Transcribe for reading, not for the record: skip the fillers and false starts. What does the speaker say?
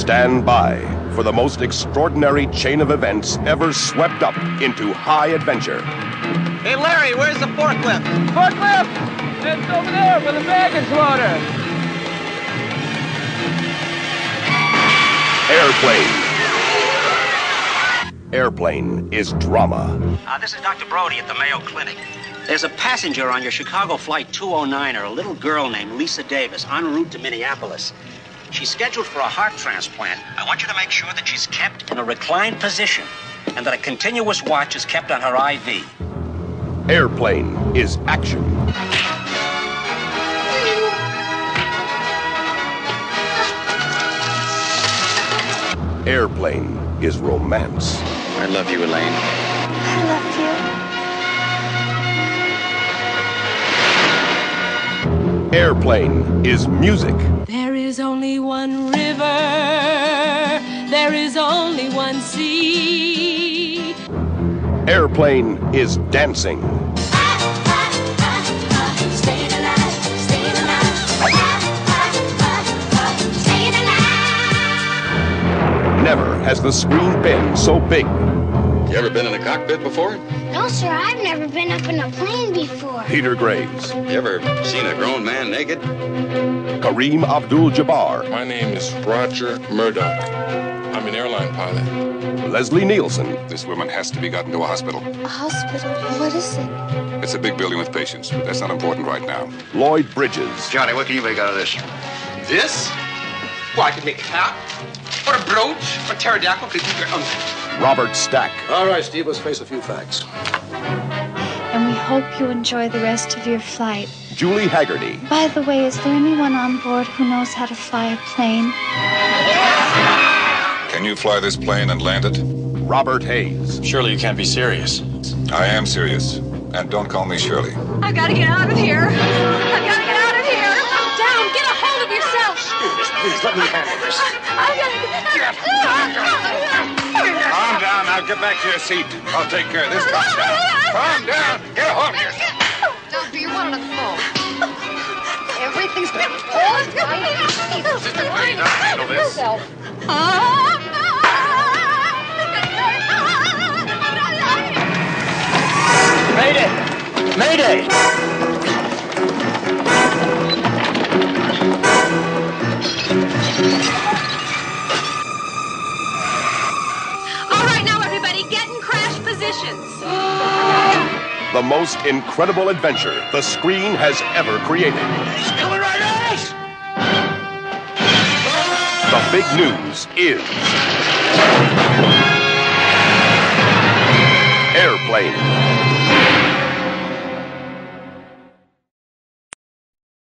Stand by for the most extraordinary chain of events ever swept up into high adventure. Hey, Larry, where's the forklift? Forklift! It's over there with the baggage loader. Airplane. Airplane is drama. This is Dr. Brody at the Mayo Clinic. There's a passenger on your Chicago Flight 209, a little girl named Lisa Davis, en route to Minneapolis. She's scheduled for a heart transplant. I want you to make sure that she's kept in a reclined position and that a continuous watch is kept on her IV. Airplane is action. Airplane is romance. I love you, Elaine. I love you. Airplane is music. There is only one river, there is only one sea. Airplane is dancing. Staying alive, staying alive. Staying alive. Never has the screen been so big. You ever been in a cockpit before? No, sir, I've never been up in a plane before. Peter Graves, You ever seen a grown man naked? Kareem Abdul-Jabbar, My name is Roger Murdoch. I'm an airline pilot. Leslie Nielsen, This woman has to be gotten to a hospital. A hospital? What is it? It's a big building with patients, but that's not important right now. Lloyd Bridges, Johnny, what can you make out of this? This? Well, I could make a cap, or a brooch, or pterodactyl. Robert Stack, All right, Steve, let's face a few facts. And we hope you enjoy the rest of your flight. Julie Haggerty, By the way, is there anyone on board who knows how to fly a plane? Can you fly this plane and land it? Robert Hayes, Surely you can't be serious. I am serious. And don't call me Shirley. I've got to get out of here. I've got to get out of here. Down, get a hold of yourself. Please, let me handle this. I've got to get out. Calm down. Now get back to your seat. I'll take care of this. Calm down. Calm down. Get a hold of yourself. Doctor, you're one on the phone. Everything's been all right. Sister, please, I'll handle this. Mayday! Mayday! All right, now everybody, get in crash positions. the most incredible adventure the screen has ever created. He's coming right at us! The big news is Airplane.